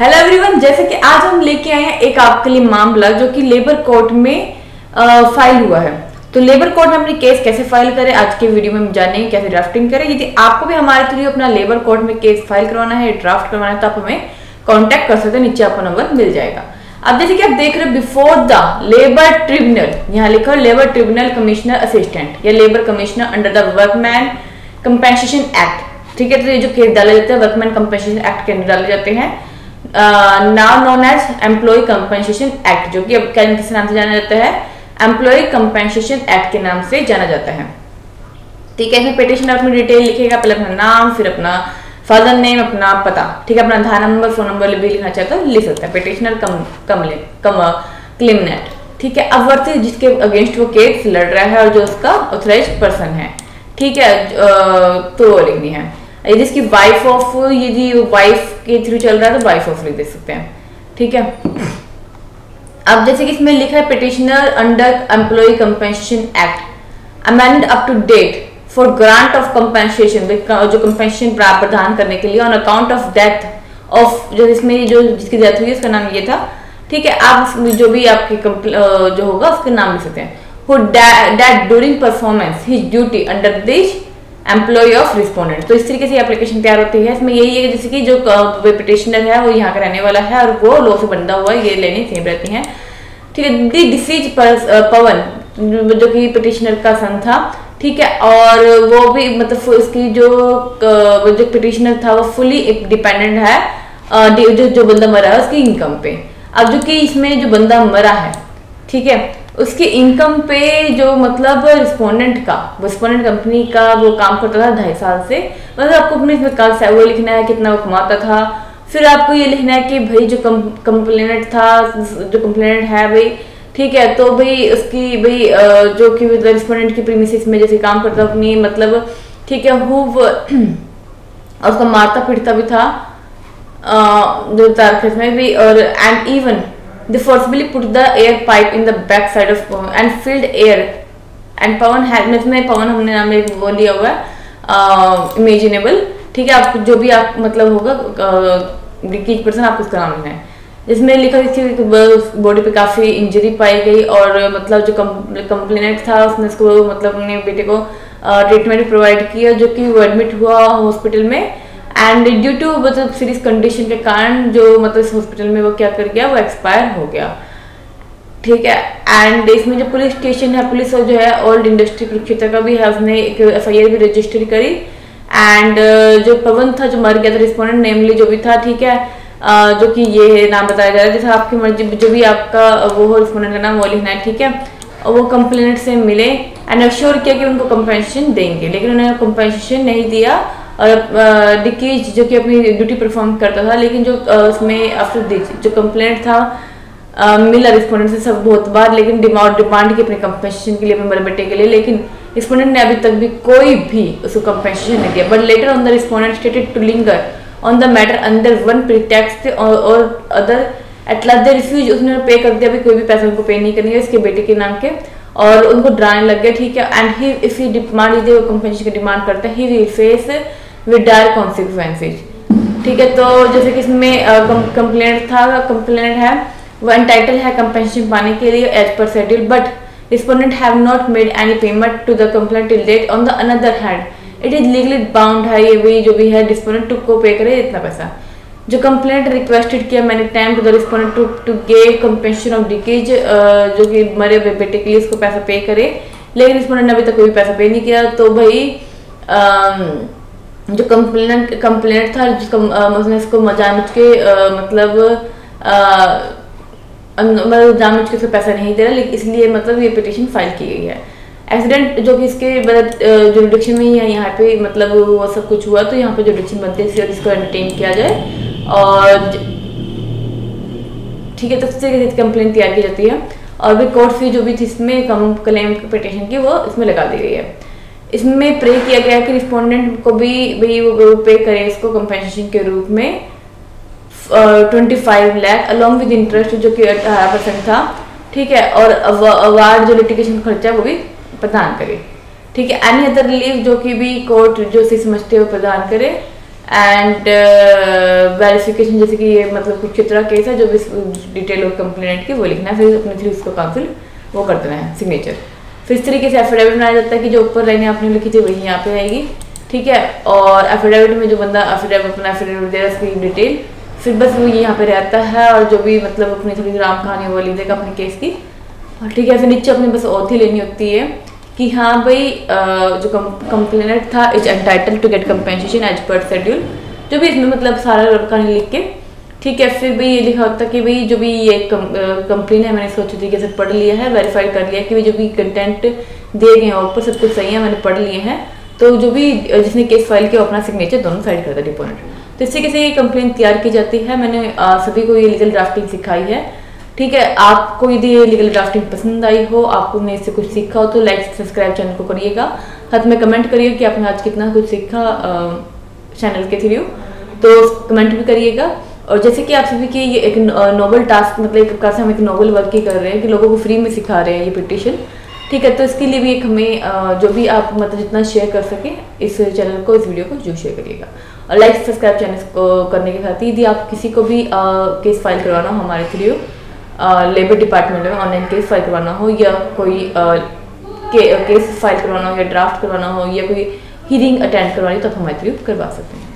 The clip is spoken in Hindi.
हेलो एवरीवन, जैसे कि आज हम लेके आए हैं एक आपके लिए मामला जो कि लेबर कोर्ट में फाइल हुआ है। तो लेबर कोर्ट में अपनी केस कैसे फाइल करें आज के वीडियो में हम जानेंगे, कैसे ड्राफ्टिंग करें। यदि आपको भी हमारे थ्रू अपना लेबर कोर्ट में केस फाइल करवाना है, ड्राफ्ट करवाना है, तो आप हमें कॉन्टेक्ट कर सकते हैं, नीचे आपको नंबर मिल जाएगा। अब जैसे कि आप देख रहे हो बिफोर द लेबर ट्रिब्यूनल, यहाँ लिखा है लेबर ट्रिब्यूनल कमिश्नर असिस्टेंट या labour commissioner under the workman compensation act. ठीक है, तो ये जो केस डाले जाते हैं वर्कमैन कंपेंसेशन एक्ट के अंदर डाले जाते हैं, now known as employ compensation act, जो कि अब किस नाम से जाना जाता है, एम्प्लॉय कंपेंसेशन एक्ट के नाम से जाना जाता है। ठीक है, इसमें पिटिशन अपनी डिटेल लिखेगा, पहले अपना नाम, फिर अपना फादर नेम, अपना पता, ठीक है, अपना आधार नंबर, फोन नंबर भी लिखना चाहता है तो लिख सकता है। पिटिशनर क्लेमनेट, ठीक है, अवर्ती जिसके अगेंस्ट वो केस लड़ रहा है और जो उसका ऑथराइज्ड पर्सन है। ठीक है, तो वो लिखनी है। यदि इसकी वाइफ ऑफ, यदि वाइफ के थ्रू चल रहा है तो वाइफ ऑफ लिख दे सकते हैं। ठीक है, अब जैसे कि इसमें लिखा है petitioner under employ compensation act amend up to date for grant of compensation, जो कंपेंसेशन प्रदान करने के लिए on account of death of, जो इसमें जो जिसकी डेथ हुई उसका नाम ये था। ठीक है, आप जो भी आपके जो होगा उसके नाम लिख सकते हैं। who died during performance his duty under this employ of respondent. तो इस तरीके से एप्लीकेशन तैयार होती है। इसमें यही है जैसे कि जो पिटिशनर है वो यहाँ का रहने वाला है और वो लॉ से बंधा हुआ है, ये लेनी सेम रहती हैं। ठीक है, दी डिसीज पवन जो कि पिटिशनर का सन था, ठीक है, और वो भी मतलब उसकी जो पिटिशनर था वो फुली डिपेंडेंट है जो बंदा मरा है उसकी इनकम पे। अब जो कि इसमें जो बंदा मरा है, ठीक है, उसकी इनकम पे जो मतलब रिस्पोंडेंट कंपनी का वो काम करता था 2.5 साल से, मतलब आपको अपने इसमें वो लिखना है कितना वो कमाता था। फिर आपको ये लिखना है कि भाई जो कंप्लेनेंट था, जो कंप्लेनेंट है भाई, ठीक है, तो भाई उसकी भाई जो कि रिस्पोंडेंट की प्रीमिसेस में जैसे काम करता अपनी मतलब, ठीक है, और उसका मारता पीटता भी था जो तारखेस में भी, और and even they forcibly put the air pipe in the back side of Pawan and filled air and Pawan had, में पवन हमने नाम एक वो लिया हुआ है इमेजिनेबल। ठीक है, आप जो भी आप मतलब होगा किस पर्सन आप उसका नाम लेना है। जिसमें लिखा इसकी बॉडी पे काफ़ी इंजरी पाई गई और मतलब जो कंप्लेनेंट था उसने उसको मतलब अपने बेटे को ट्रीटमेंट प्रोवाइड किया, जो कि वो एडमिट हुआ हॉस्पिटल में एंड ड्यू टू मतलब सीरियस कंडीशन के कारण जो मतलब इस हॉस्पिटल में वो क्या कर गया, वो एक्सपायर हो गया। ठीक है, एंड इसमें जो पुलिस स्टेशन है, पुलिस जो है ओल्ड इंडस्ट्री कुरुक्षेत्र का भी है, उसने एक FIR भी रजिस्टर करी। एंड जो पवन था जो मर गया था रिस्पोंडेंट नेमली जो भी था, ठीक है, जो कि ये नाम बताया जा रहा है, जैसे आपकी मर्जी जो भी आपका वो हो रिस्पोंडेंट का नाम वो लिखना है। ठीक है, और वो कंप्लेनेंट से मिले एंड अश्योर किया कि उनको कंपेंसेशन देंगे, लेकिन उन्होंने कंपेंसेशन नहीं दिया। और डिकीज जो कि अपनी ड्यूटी परफॉर्म करता था, लेकिन जो उसमें आफ्टर जो कंप्लेंट था मिला रिस्पोंडेंट से सब बहुत बार, लेकिन डिमांड की अपने कंपेंसेशन के लिए अपने बड़े बेटे के लिए, लेकिन रिस्पोंडेंट ने अभी तक भी कोई भी उसको कंपेंसेशन नहीं दिया। But letter on the respondent stated to linger on the matter under one pretext और other at last they refuse, उसने पे कर दिया, अभी कोई भी पैसा उनको पे नहीं करनी है इसके बेटे के नाम के, और उनको डराने लग गया। ठीक है, एंड ही इफ ही मान लीजिए वो कंपेंसेशन की डिमांड करता है, he will face with direct consequences. ठीक है, तो जैसे कि इसमें कंप्लेनेंट है वो एंटाइटल है कंपेंसेशन पाने के लिए as per schedule, but respondent have not made any payment to the complaint till date. On the another hand it is legally bound है, ये भी जो भी है रिस्पोंडेंट को पे करे इतना पैसा। जो कंप्लेंट रिक्वेस्टेड किया मैंने time to the respondent to gave compensation of डिकेज, जो कि मरे बेटे के लिए इसको पैसा पे करे, लेकिन रिस्पोंडेंट ने अभी तक कोई पैसा पे नहीं किया। तो भाई जो कंप्लेनेंट था उसने इसको जानबूझ के मतलब जानबूझ के उसको पैसा नहीं दे रहा, लेकिन इसलिए मतलब ये पिटीशन फाइल की गई है। एक्सीडेंट जो कि इसके जुरिडिक्शन में ही है, यहाँ पे मतलब वो सब कुछ हुआ, तो यहाँ पे जुरिडिक्शन बनती है इसको एंटरटेन किया जाए और ठीक है, तो इस तरीके से कंप्लेंट तैयार की जाती है। और भी कोर्ट फी जो भी थी इसमें क्लेम पिटीशन की वो इसमें लगा दी गई है। इसमें प्रे किया गया कि रिस्पोंडेंट को भी भाई वो पे करे इसको कंपेंसेशन के रूप में 25 लाख अलॉन्ग विद इंटरेस्ट जो कि 18% था। ठीक है, और अवार्ड जो लिटिगेशन खर्चा वो भी प्रदान करे। ठीक है, एनी अदर रिलीफ जो कि भी कोर्ट जो सी समझते हो प्रदान करे एंड वेरिफिकेशन, जैसे कि ये मतलब कुछ चित्रा केस है जो भी डिटेल और कंप्लेनेंट की वो लिखना है, फिर अपने थ्रू उसको काउंसिल वो कर देना है सिग्नेचर। फिर इस तरीके से एफिडेविट बनाया जाता है कि जो ऊपर लाइनें आपने लिखी थी वही यहाँ पे आएगी, ठीक है। और एफिडेविट में जो बंदा अपना एफिडेविट दे रहा है उसकी डिटेल, फिर बस वो यहाँ पे रहता है और जो भी मतलब अपनी थोड़ी राम कहानी वो लिख देगा अपने केस की, ठीक है। फिर नीचे अपनी बस ऑथ ही लेनी होती है कि हाँ भाई जो कंप्लेनेंट था is entitled to get compensation as per schedule, जो भी इसमें मतलब सारा कहानी लिख के, ठीक है। फिर भाई ये लिखा होता है कि भाई जो भी ये कंप्लेन है मैंने इसको अच्छी तरीके से पढ़ लिया है, वेरीफाई कर लिया कि भाई जो भी कंटेंट दिए गए हैं ऊपर सब कुछ सही है, मैंने पढ़ लिए हैं। तो जो भी जिसने केस फाइल किया अपना सिग्नेचर दोनों साइड करता है डिपोनेंट। तो इस तरीके से ये कंप्लेन तैयार की जाती है। मैंने सभी को ये लीगल ड्राफ्टिंग सिखाई है, ठीक है। आपको यदि ये लीगल ड्राफ्टिंग पसंद आई हो, आपने इससे कुछ सीखा हो तो लाइक सब्सक्राइब चैनल को करिएगा, साथ में कमेंट करिएगा कि आपने आज कितना कुछ सीखा चैनल के थ्रू, तो कमेंट भी करिएगा। और जैसे कि आप सभी की ये एक नोबल टास्क, मतलब एक प्रकार से हम एक नोबल वर्क ही कर रहे हैं कि लोगों को फ्री में सिखा रहे हैं ये पिटिशन, ठीक है। तो इसके लिए भी एक हमें जो भी आप मतलब जितना शेयर कर सके इस चैनल को, इस वीडियो को जो शेयर करिएगा। और लाइक सब्सक्राइब चैनल को करने के साथ ही यदि आप किसी को भी केस फाइल करवाना हो हमारे थ्रू लेबर डिपार्टमेंट में ऑनलाइन केस फाइल करवाना हो, या कोई केस फाइल करवाना हो, या ड्राफ्ट करवाना हो, या कोई हियरिंग अटेंड करवानी, तो आप हमारे थ्रू करवा सकते हैं।